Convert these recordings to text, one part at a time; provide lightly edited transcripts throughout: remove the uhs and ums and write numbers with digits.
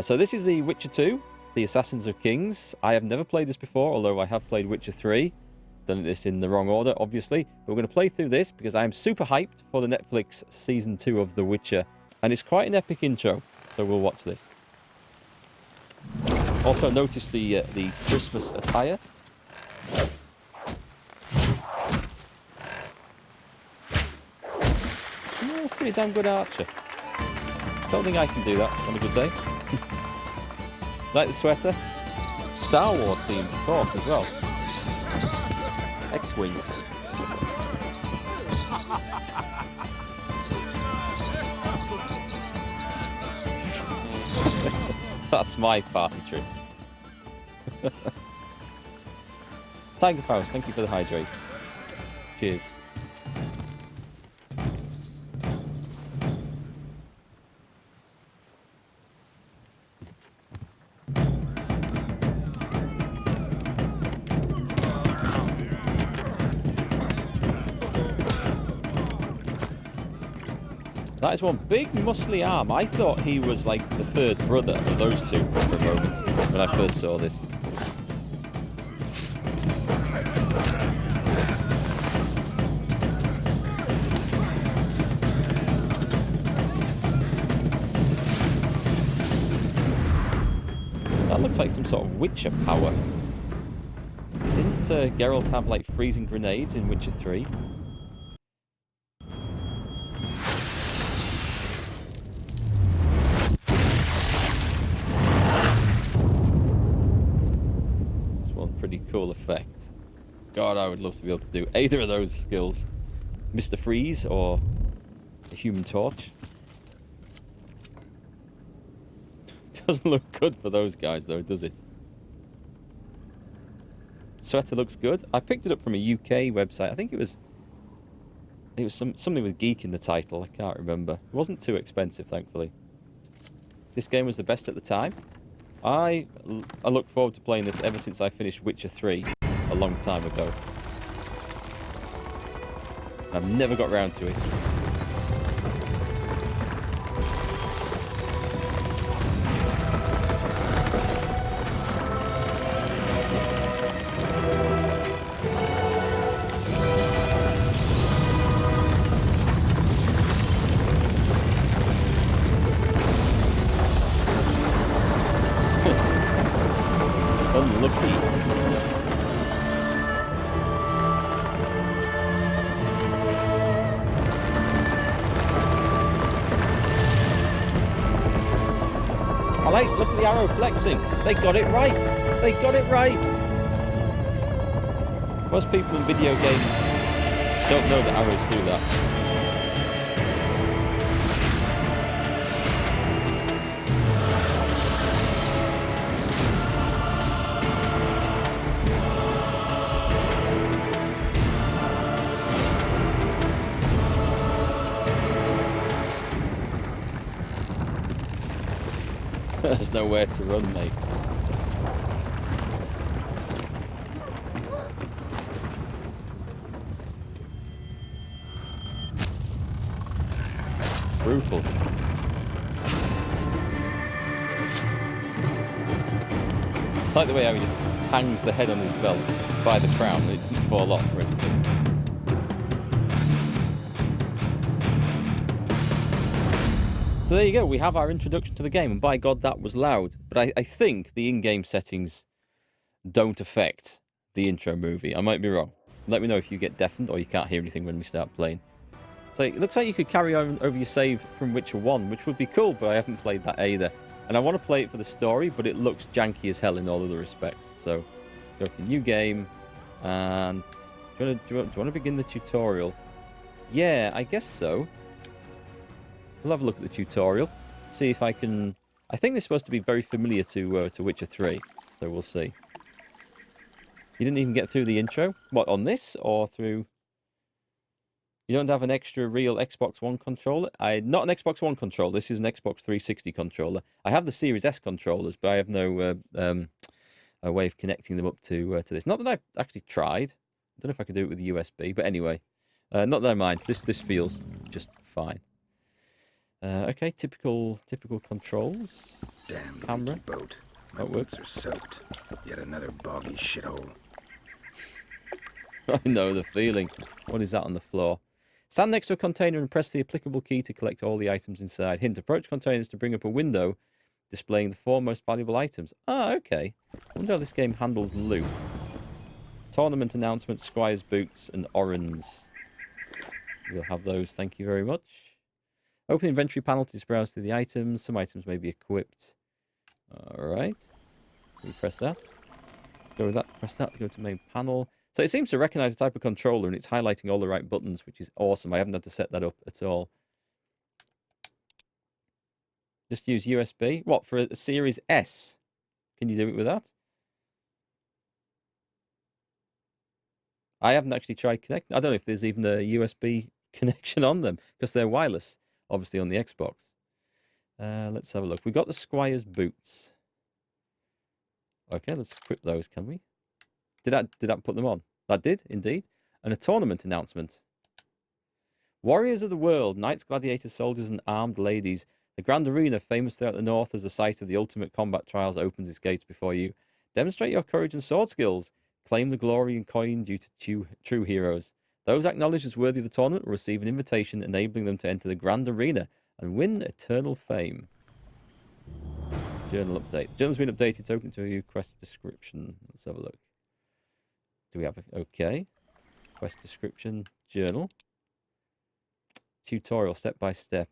So this is the Witcher 2, the Assassins of Kings. I have never played this before, although I have played Witcher 3. Done this in the wrong order, obviously. But we're going to play through this because I am super hyped for the Netflix Season 2 of The Witcher. And it's quite an epic intro, so we'll watch this. Also notice the Christmas attire. Oh, pretty damn good archer. Don't think I can do that on a good day. Like the sweater. Star Wars themed, of course, as well. X-Wing. That's my party trick. Tiger Powers, thank you for the hydrates. Cheers. That is one big muscly arm. I thought he was like the third brother of those two for a moment when I first saw this. That looks like some sort of Witcher power. Didn't Geralt have like freezing grenades in Witcher 3? Pretty cool effect. God, I would love to be able to do either of those skills. Mr. Freeze or the Human Torch. Doesn't look good for those guys though, does it? Sweater looks good. I picked it up from a UK website. I think it was something with geek in the title. I can't remember. It wasn't too expensive, thankfully. This game was the best at the time. I look forward to playing this ever since I finished Witcher 3 a long time ago. I've never got round to it. Look at the arrow flexing. They got it right. They got it right. Most people in video games don't know that arrows do that. There's nowhere to run, mate. Brutal. I like the way how he just hangs the head on his belt by the crown and it doesn't fall off or anything. So there you go, we have our introduction to the game, and by God, that was loud. But I think the in-game settings don't affect the intro movie. I might be wrong. Let me know if you get deafened or you can't hear anything when we start playing. So it looks like you could carry on over your save from Witcher 1, which would be cool, but I haven't played that either. And I want to play it for the story, but it looks janky as hell in all other respects. So let's go for new game. And do you want to begin the tutorial? Yeah, I guess so. We'll have a look at the tutorial, see if I can... I think this is supposed to be very familiar to Witcher 3, so we'll see. You didn't even get through the intro? What, on this, or through... You don't have an extra real Xbox One controller? Not an Xbox One controller, this is an Xbox 360 controller. I have the Series S controllers, but I have no a way of connecting them up to this. Not that I've actually tried. I don't know if I could do it with the USB, but anyway. Not that I mind. This feels just fine. Okay, typical controls. Damn Camera. leaky boat. My That boots works. are soaked. Yet another boggy shithole. I know the feeling. What is that on the floor? Stand next to a container and press the applicable key to collect all the items inside. Hint, approach containers to bring up a window displaying the 4 most valuable items. Ah, okay. I wonder how this game handles loot. Tournament announcements, Squire's boots, and Orans. We'll have those, thank you very much. Open inventory panel to browse through the items. Some items may be equipped. Alright. We press that. Go with that, press that, go to main panel. So it seems to recognize the type of controller and it's highlighting all the right buttons, which is awesome. I haven't had to set that up at all. Just use USB. What, for a Series S? Can you do it with that? I haven't actually tried connecting. I don't know if there's even a USB connection on them because they're wireless, obviously on the Xbox. Let's have a look. We've got the Squire's boots. Okay, let's equip those, can we? Did that put them on? That did, indeed. And a tournament announcement. Warriors of the world, knights, gladiators, soldiers, and armed ladies. The Grand Arena, famous throughout the north as the site of the ultimate combat trials, opens its gates before you. Demonstrate your courage and sword skills. Claim the glory and coin due to true heroes. Those acknowledged as worthy of the tournament will receive an invitation enabling them to enter the Grand Arena and win eternal fame. Journal update. The journal's been updated to open to you. Quest description. Let's have a look. Do we have a... Okay. Quest description. Journal. Tutorial, step by step.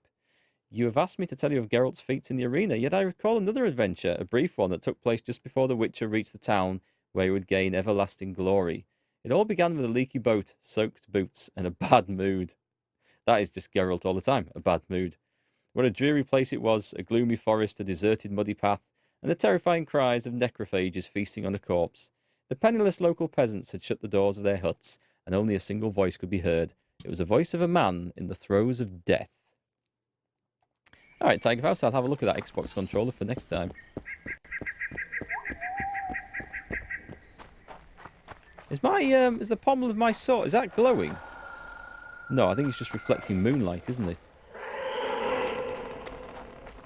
You have asked me to tell you of Geralt's feats in the arena, yet I recall another adventure, a brief one that took place just before the Witcher reached the town where he would gain everlasting glory. It all began with a leaky boat, soaked boots, and a bad mood. That is just Geralt all the time, a bad mood. What a dreary place it was, a gloomy forest, a deserted muddy path, and the terrifying cries of necrophages feasting on a corpse. The penniless local peasants had shut the doors of their huts, and only a single voice could be heard. It was the voice of a man in the throes of death. Alright, Tiger Faust, I'll have a look at that Xbox controller for next time. Is is the pommel of my sword, is that glowing? No, I think it's just reflecting moonlight, isn't it?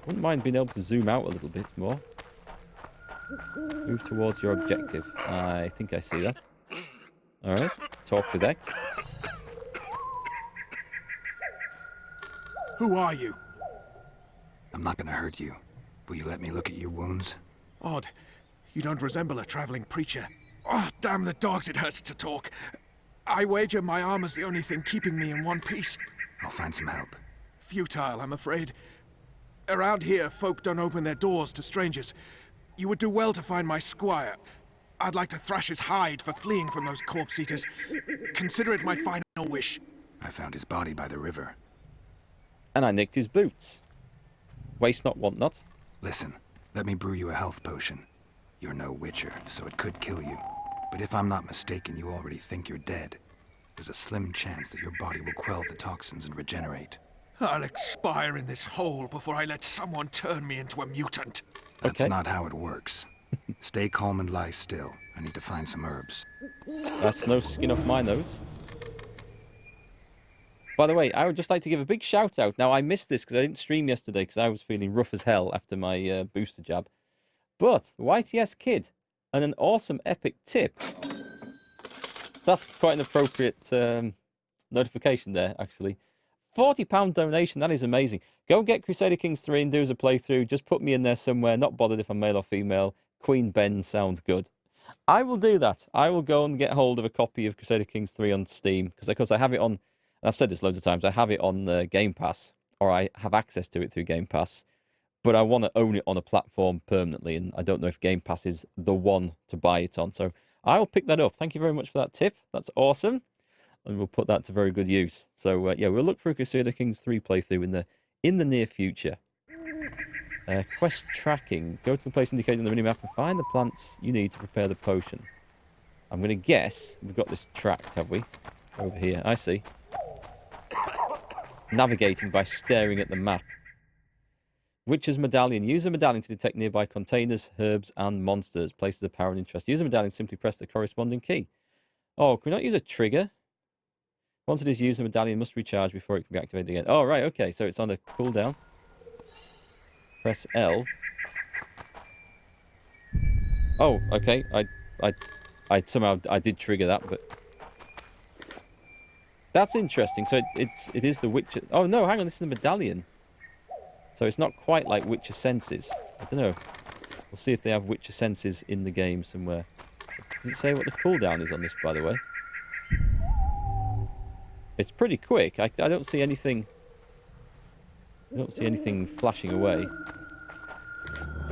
Wouldn't mind being able to zoom out a little bit more. Move towards your objective. I think I see that. Alright, talk with X. Who are you? I'm not gonna hurt you. Will you let me look at your wounds? Odd. You don't resemble a traveling preacher. Oh, damn the dogs, it hurts to talk. I wager my armor's the only thing keeping me in one piece. I'll find some help. Futile, I'm afraid. Around here, folk don't open their doors to strangers. You would do well to find my squire. I'd like to thrash his hide for fleeing from those corpse-eaters. Consider it my final wish. I found his body by the river. And I nicked his boots. Waste not, want not. Listen, let me brew you a health potion. You're no witcher, so it could kill you. But if I'm not mistaken, you already think you're dead. There's a slim chance that your body will quell the toxins and regenerate. I'll expire in this hole before I let someone turn me into a mutant. That's Okay. not how it works. Stay calm and lie still. I need to find some herbs. That's no skin off my nose. By the way, I would just like to give a big shout out. Now, I missed this because I didn't stream yesterday because I was feeling rough as hell after my booster jab. But the YTS Kid and an awesome epic tip. That's quite an appropriate notification there, actually. £40 donation, that is amazing. Go and get Crusader Kings 3 and do as a playthrough. Just put me in there somewhere, not bothered if I'm male or female. Queen Ben sounds good. I will do that. I will go and get hold of a copy of Crusader Kings 3 on Steam, because of course I have it on, and I've said this loads of times, I have it on Game Pass, or I have access to it through Game Pass, but I want to own it on a platform permanently, and I don't know if Game Pass is the one to buy it on, so I'll pick that up. Thank you very much for that tip. That's awesome. And we'll put that to very good use. So, yeah, we'll look for a Crusader Kings 3 playthrough in the near future. Quest tracking. Go to the place indicated on the minimap and find the plants you need to prepare the potion. I'm going to guess we've got this tracked, have we? Over here. I see. Navigating by staring at the map. Witcher's Medallion. Use the medallion to detect nearby containers, herbs, and monsters. Places of power and interest. Use the medallion, simply press the corresponding key. Oh, can we not use a trigger? Once it is used, the medallion must recharge before it can be activated again. Oh, right, okay, so it's on a cooldown. Press L. Oh, okay. I somehow I did trigger that, but that's interesting. So it is the Witcher. Oh no, hang on, this is the medallion. So it's not quite like Witcher senses. I don't know. We'll see if they have Witcher senses in the game somewhere. Does it say what the cooldown is on this, by the way? It's pretty quick. I don't see anything. I don't see anything flashing away.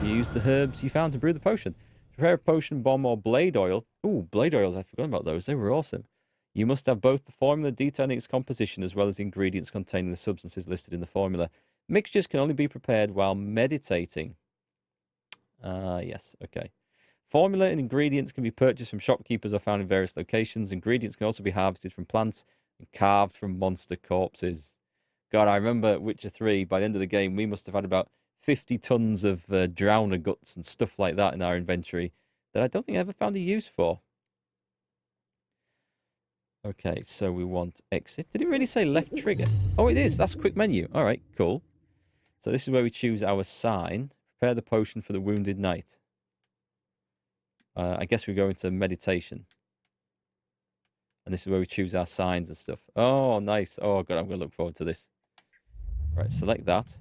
You use the herbs you found to brew the potion. Prepare a potion, bomb, or blade oil. Ooh, blade oils. I forgot about those. They were awesome. You must have both the formula detailing its composition as well as the ingredients containing the substances listed in the formula. Mixtures can only be prepared while meditating. Yes, okay. Formula and ingredients can be purchased from shopkeepers or found in various locations. Ingredients can also be harvested from plants and carved from monster corpses. God, I remember Witcher 3, by the end of the game, we must have had about 50 tons of drowner guts and stuff like that in our inventory that I don't think I ever found a use for. Okay, so we want exit. Did it really say left trigger? Oh, it is. That's quick menu. All right, cool. So this is where we choose our sign. Prepare the potion for the wounded knight. I guess we go into meditation. And this is where we choose our signs and stuff. Oh, nice. Oh, God, I'm going to look forward to this. Right, select that.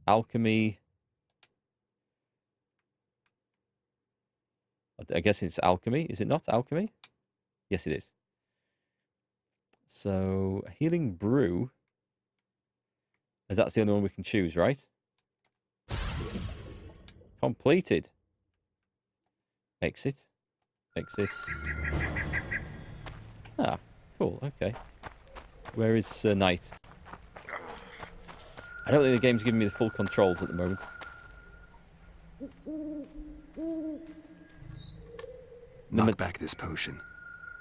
Alchemy. I guess it's alchemy. Is it not alchemy? Yes, it is. So, healing brew. As that's the only one we can choose, right? Completed. Exit. Exit. Ah, cool. Okay. Where is Knight? I don't think the game's giving me the full controls at the moment. Knock back this potion.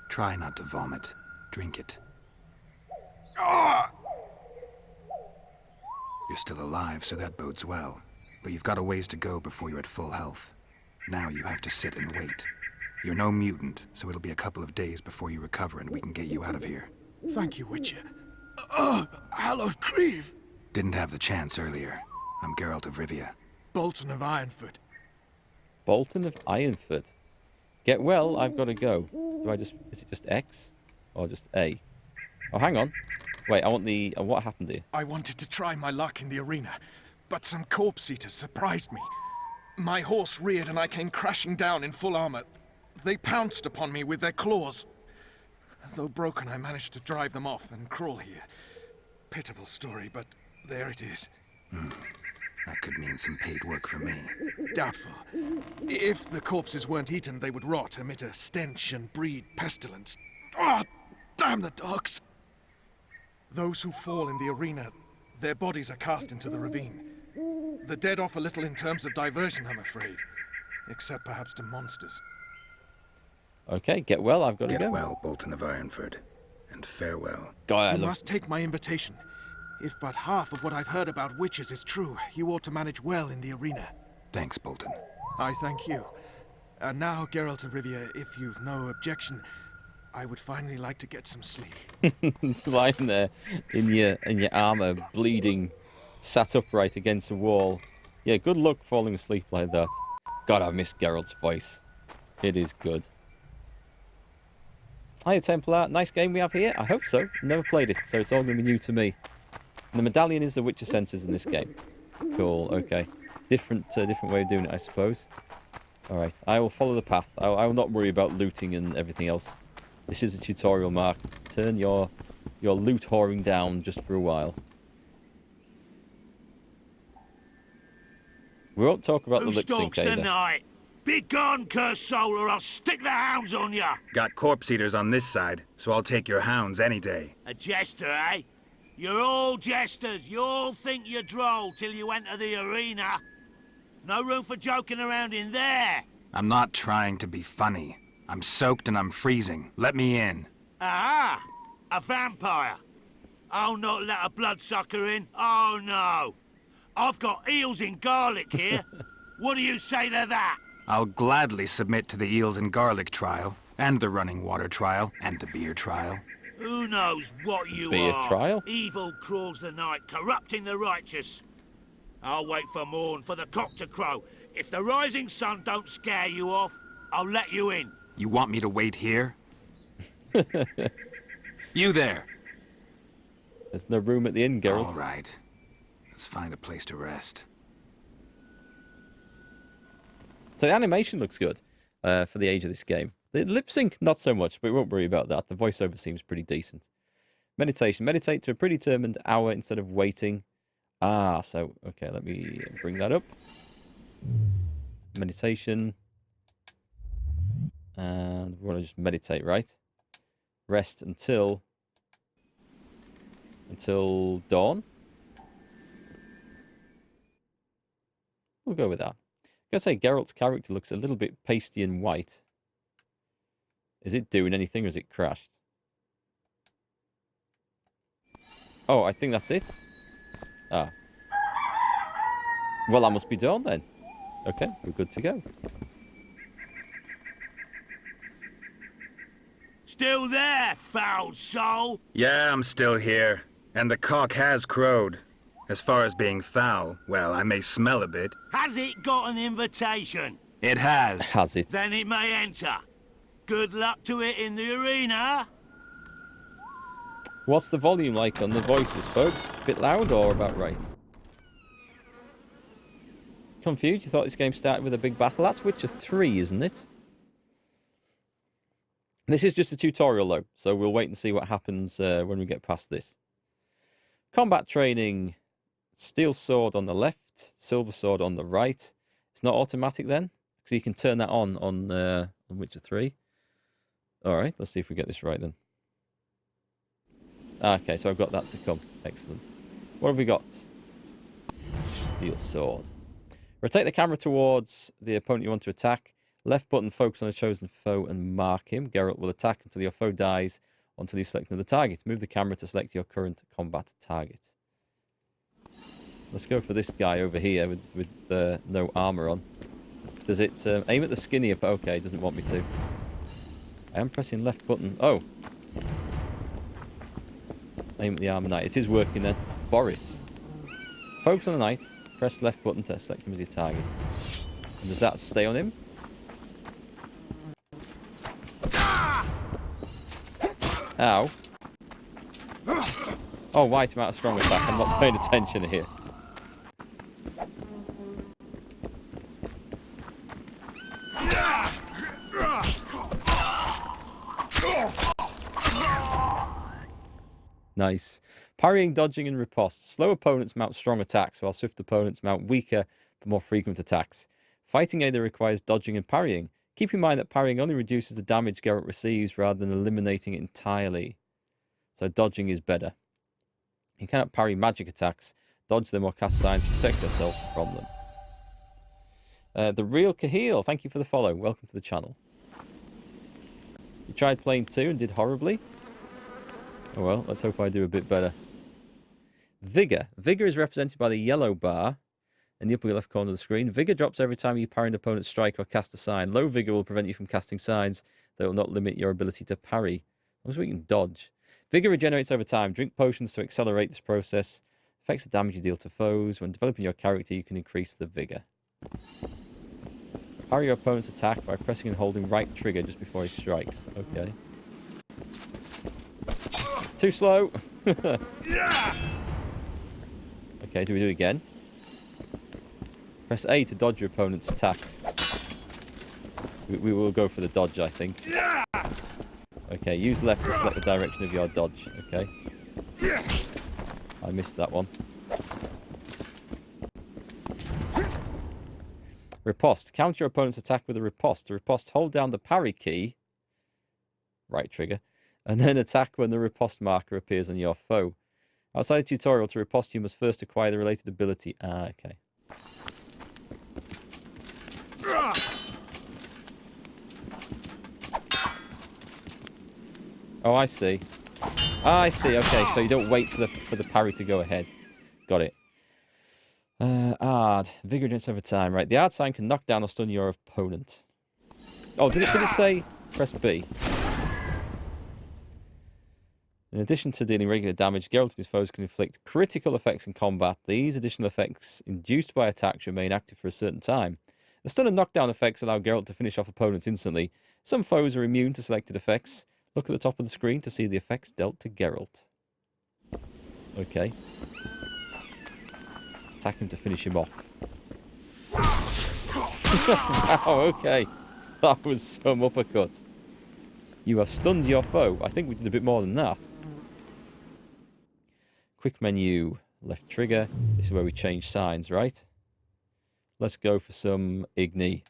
Try not to vomit. Drink it. You're still alive, so that bodes well. But you've got a ways to go before you're at full health. Now you have to sit and wait. You're no mutant, so it'll be a couple of days before you recover and we can get you out of here. Thank you, Witcher. Oh, hallowed grieve! Didn't have the chance earlier. I'm Geralt of Rivia. Bolton of Ironfoot. Bolton of Ironfoot. Get well, I've got to go. Do I just... Is it just X? Or just A? Oh, hang on. Wait, I want the... what happened here? I wanted to try my luck in the arena, but some corpse eaters surprised me. My horse reared and I came crashing down in full armor. They pounced upon me with their claws. Though broken, I managed to drive them off and crawl here. Pitiful story, but there it is. That could mean some paid work for me. Doubtful. If the corpses weren't eaten, they would rot, emit a stench, and breed pestilence. Ah, damn the dogs! Those who fall in the arena, their bodies are cast into the ravine. The dead offer little in terms of diversion, I'm afraid. Except perhaps to monsters. Okay, get well, I've got to go. Get well, Bolton of Ironfoot. And farewell. God, You must take my invitation. If but half of what I've heard about witches is true, you ought to manage well in the arena. Thanks, Bolton. I thank you. And now, Geralt of Rivia, if you've no objection, I would finally like to get some sleep. lying there in your armor, bleeding, sat upright against a wall. Yeah, good luck falling asleep like that. God, I miss Geralt's voice. It is good. Hiya, Templar. Nice game we have here. I hope so. Never played it, so it's all going to be new to me. And the medallion is the Witcher senses in this game. Cool. Okay. Different way of doing it, I suppose. All right. I will follow the path. I will not worry about looting and everything else. This is a tutorial, Mark. Turn your loot whoring down just for a while. We won't talk about the lip sync either. Night? Be gone, cursed soul, or I'll stick the hounds on ya! Got corpse eaters on this side, so I'll take your hounds any day. A jester, eh? You're all jesters. You all think you're droll till you enter the arena. No room for joking around in there. I'm not trying to be funny. I'm soaked and I'm freezing. Let me in. Ah, a vampire. I'll not let a bloodsucker in. Oh, no. I've got eels in garlic here. What do you say to that? I'll gladly submit to the eels and garlic trial, and the running water trial, and the beer trial. Who knows what you Beer are? trial? Evil crawls the night, corrupting the righteous. I'll wait for morn, for the cock to crow. If the rising sun don't scare you off, I'll let you in. You want me to wait here? You there! There's no room at the inn, Geralt. All right. Let's find a place to rest. So the animation looks good for the age of this game. The lip sync, not so much, but we won't worry about that. The voiceover seems pretty decent. Meditation. Meditate to a predetermined hour instead of waiting. Ah, so, okay, let me bring that up. Meditation. And we want to just meditate, right? Rest until dawn. We'll go with that. I gotta say, Geralt's character looks a little bit pasty and white. Is it doing anything or has it crashed? Oh, I think that's it. Ah. Well, that must be done then. Okay, we're good to go. Still there, foul soul? Yeah, I'm still here. And the cock has crowed. As far as being foul, well, I may smell a bit. Has it got an invitation? It has. Has it? Then it may enter. Good luck to it in the arena. What's the volume like on the voices, folks? A bit loud or about right? Confused? You thought this game started with a big battle? That's Witcher 3, isn't it? This is just a tutorial, though, so we'll wait and see what happens when we get past this. Combat training. Steel sword on the left, silver sword on the right. It's not automatic then, because you can turn that on Witcher 3. All right, let's see if we get this right then. Okay, so I've got that to come. Excellent. What have we got? Steel sword. Rotate the camera towards the opponent you want to attack. Left button, focus on a chosen foe and mark him. Geralt will attack until your foe dies, until you select another target. Move the camera to select your current combat target. Let's go for this guy over here with no armor on. Does it aim at the skinnier? Okay, it doesn't want me to. I am pressing left button. Oh. Aim at the armor knight. It is working then. Boris. Focus on the knight. Press left button to select him as your target. And does that stay on him? Ow. Oh, white amount of strong attack. I'm not paying attention here. Nice. Parrying, dodging, and riposte. Slow opponents mount strong attacks, while swift opponents mount weaker but more frequent attacks. Fighting either requires dodging and parrying. Keep in mind that parrying only reduces the damage Geralt receives rather than eliminating it entirely. So dodging is better. You cannot parry magic attacks, dodge them or cast signs to protect yourself from them. The Real Cahill, thank you for the follow. Welcome to the channel. You tried playing 2 and did horribly? Oh well, let's hope I do a bit better. Vigor. Vigor is represented by the yellow bar in the upper left corner of the screen. Vigor drops every time you parry an opponent's strike or cast a sign. Low vigor will prevent you from casting signs that will not limit your ability to parry, as long as we can dodge. Vigor regenerates over time. Drink potions to accelerate this process. Affects the damage you deal to foes. When developing your character, you can increase the vigor. Parry your opponent's attack by pressing and holding right trigger just before he strikes. Okay. Too slow. Okay, do we do it again? Press A to dodge your opponent's attacks. We will go for the dodge, I think. Okay, use left to select the direction of your dodge. Okay. I missed that one. Riposte. Counter your opponent's attack with a riposte. To riposte, hold down the parry key, right trigger, and then attack when the riposte marker appears on your foe. Outside the tutorial, to riposte, you must first acquire the related ability. Ah, okay. Oh, I see. I see. Okay, so you don't wait for the parry to go ahead. Got it. AARD. Vigor generates over time. Right, the AARD sign can knock down or stun your opponent. Oh, did it say press B? In addition to dealing regular damage, Geralt and his foes can inflict critical effects in combat. These additional effects, induced by attacks, remain active for a certain time. The stun and knockdown effects allow Geralt to finish off opponents instantly. Some foes are immune to selected effects. Look at the top of the screen to see the effects dealt to Geralt. Okay. Attack him to finish him off. Oh, okay. That was some uppercut. You have stunned your foe. I think we did a bit more than that. Quick menu, left trigger. This is where we change signs, right? Let's go for some Igni.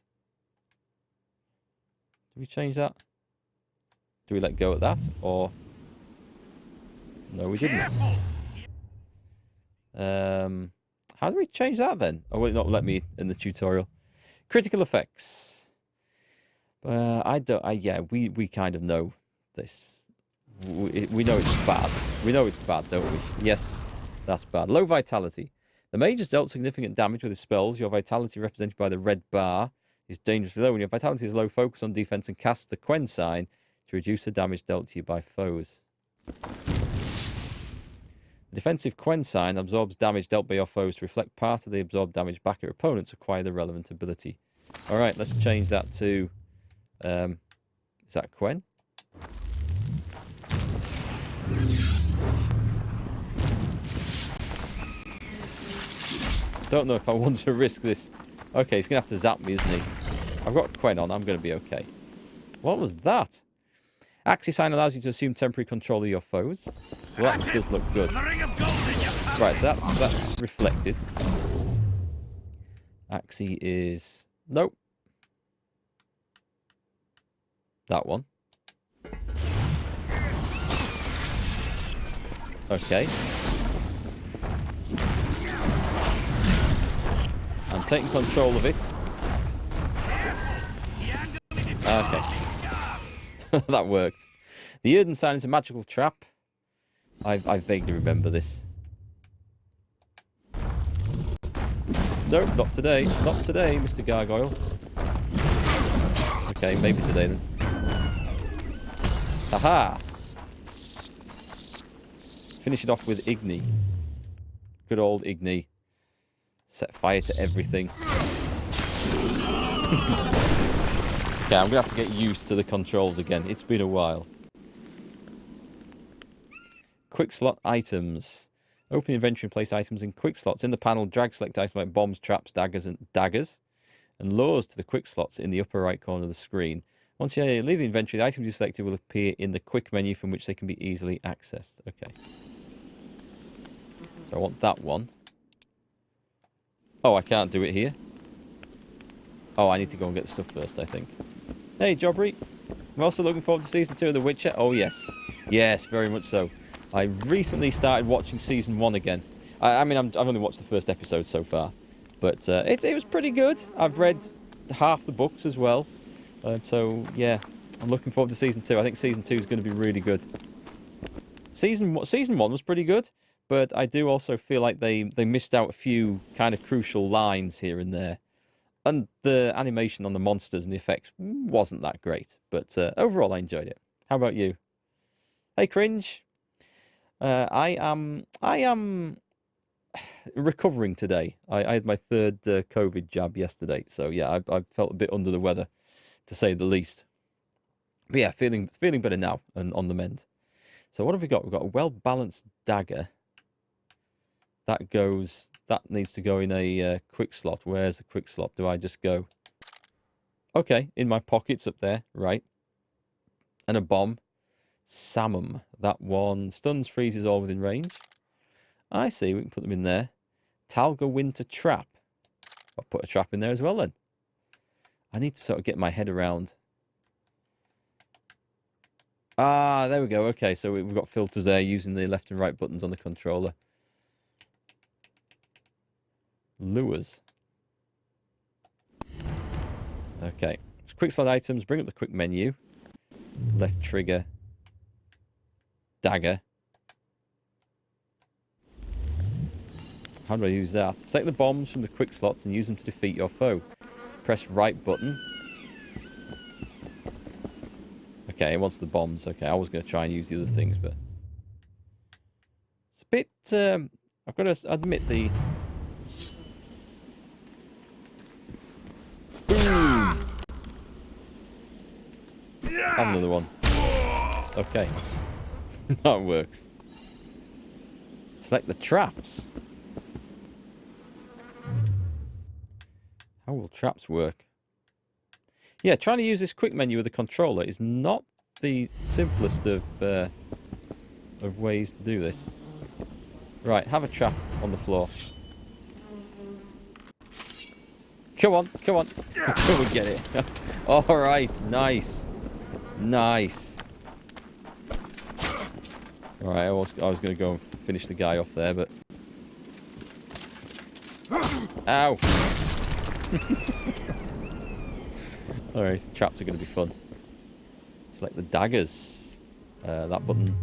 Do we change that? Do we let go at that? Or... No, we didn't. How do we change that then? Oh, will it not let me in the tutorial? Critical effects. Yeah, we kind of know this. We know it's bad. We know it's bad, don't we? Yes, that's bad. Low vitality. The mage has dealt significant damage with his spells. Your vitality, represented by the red bar, is dangerously low. When your vitality is low, focus on defense and cast the QUEN sign to reduce the damage dealt to you by foes. The defensive QUEN sign absorbs damage dealt by your foes. To reflect part of the absorbed damage back at your opponents, acquire the relevant ability. Alright, let's change that to... is that QUEN? Don't know if I want to risk this. Okay, he's going to have to zap me, isn't he? I've got QUEN on. I'm going to be okay. What was that? AXII sign allows you to assume temporary control of your foes. Well, that does look good. Right, so that's reflected. AXII is... Nope. That one. Okay. I'm taking control of it. Okay. That worked. The Erden sign is a magical trap. I vaguely remember this. Nope, not today. Not today, Mr. Gargoyle. Okay, maybe today then. Aha! Finish it off with Igni. Good old Igni. Set fire to everything. Okay, I'm going to have to get used to the controls again. It's been a while. Quick slot items. Open inventory and place items in quick slots. In the panel, drag select items like bombs, traps, daggers, and lures to the quick slots in the upper right corner of the screen. Once you leave the inventory, the items you selected will appear in the quick menu from which they can be easily accessed. Okay. So I want that one. Oh, I can't do it here. Oh, I need to go and get the stuff first, I think. Hey, Jobbery. I'm also looking forward to Season 2 of The Witcher. Oh, yes. Yes, very much so. I recently started watching Season 1 again. I mean, I've only watched the first episode so far. But it was pretty good. I've read half the books as well. So, yeah, I'm looking forward to Season 2. I think Season 2 is going to be really good. Season 1 was pretty good. But I do also feel like they missed out a few kind of crucial lines here and there. And the animation on the monsters and the effects wasn't that great. But overall, I enjoyed it. How about you? Hey, Cringe. I am recovering today. I had my third COVID jab yesterday. So, yeah, I felt a bit under the weather, to say the least. But, yeah, feeling better now and on the mend. So, what have we got? We've got a well-balanced dagger. That needs to go in a quick slot. Where's the quick slot? Do I just go? Okay, in my pockets up there, right. And a bomb. Samum. That one stuns, freezes all within range. I see, we can put them in there. Talga Winter Trap. I'll put a trap in there as well then. I need to sort of get my head around. Ah, there we go. Okay, so we've got filters there using the left and right buttons on the controller. Lures. Okay. So quick slot items. Bring up the quick menu. Left trigger. Dagger. How do I use that? Select the bombs from the quick slots and use them to defeat your foe. Press right button. Okay, it wants the bombs. Okay, I was going to try and use the other things, but... I've got to admit the... Boom! Another one. Okay. That works. Select the traps. How will traps work? Yeah, trying to use this quick menu with the controller is not the simplest of ways to do this. Right, have a trap on the floor. Come on, come on. Come and get it. Alright, nice. Nice. Alright, I was going to go and finish the guy off there, but... Ow! Alright, traps are going to be fun. Select the daggers. That button.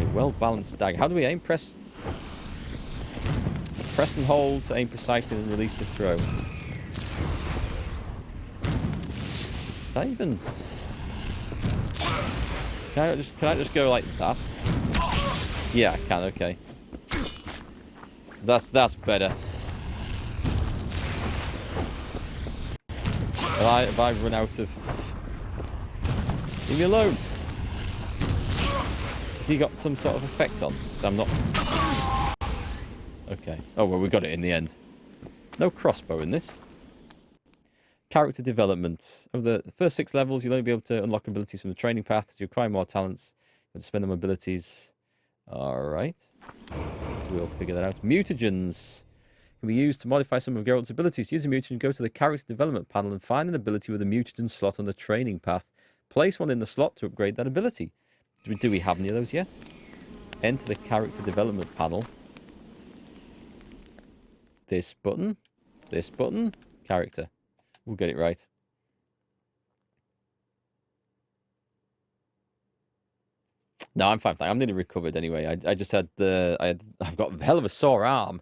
A well-balanced dagger. How do we aim? Press and hold to aim precisely and release to throw. Can I even... Can I just go like that? Yeah, I can, okay. That's better. Have I run out of... Leave me alone! Has he got some sort of effect on? Because I'm not... Okay. Oh, well, we got it in the end. No crossbow in this. Character development. Over the first 6 levels, you'll only be able to unlock abilities from the training path. To acquire more talents, you have to spend on abilities. Alright. We'll figure that out. Mutagens can be used to modify some of Geralt's abilities. Use a mutagen, go to the character development panel and find an ability with a mutagen slot on the training path. Place one in the slot to upgrade that ability. Do we have any of those yet? Enter the character development panel. This button. This button. Character. We'll get it right. No, I'm fine. I'm nearly recovered anyway. I just had I've got a hell of a sore arm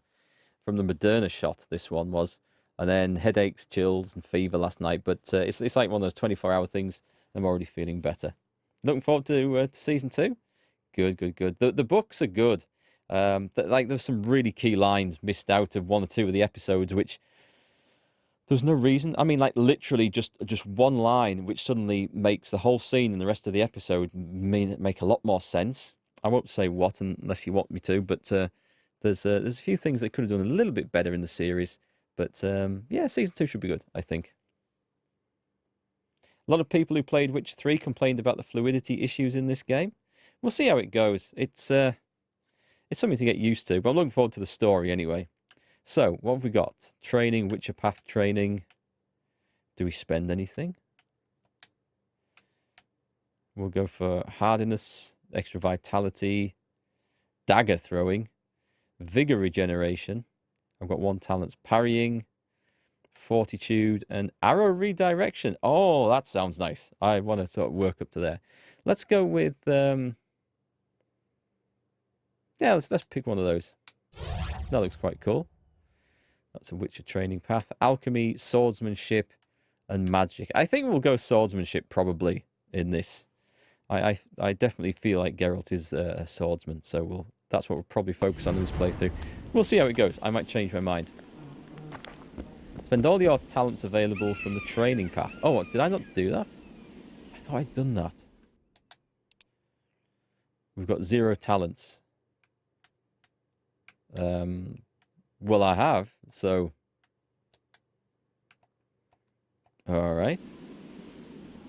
from the Moderna shot. This one was, and then headaches, chills, and fever last night. But it's like one of those 24-hour things. I'm already feeling better. Looking forward to season 2. Good, good, good. The books are good. Like there's some really key lines missed out of 1 or 2 of the episodes, which there's no reason. I mean, like literally just one line, which suddenly makes the whole scene and the rest of the episode make a lot more sense. I won't say what unless you want me to, but there's a few things they could have done a little bit better in the series. But yeah, season 2 should be good, I think. A lot of people who played Witcher 3 complained about the fluidity issues in this game. We'll see how it goes. It's something to get used to, but I'm looking forward to the story anyway. So, what have we got? Training, Witcher Path training. Do we spend anything? We'll go for hardiness, extra vitality, dagger throwing, vigor regeneration. I've got 1 talent's parrying, fortitude, and arrow redirection. Oh, that sounds nice. I want to sort of work up to there. Let's go with... yeah, let's pick one of those. That looks quite cool. That's a Witcher training path. Alchemy, swordsmanship, and magic. I think we'll go swordsmanship probably in this. I definitely feel like Geralt is a swordsman, so that's what we'll probably focus on in this playthrough. We'll see how it goes. I might change my mind. Spend all your talents available from the training path. Oh, did I not do that? I thought I'd done that. We've got 0 talents. Well, I have, so... Alright.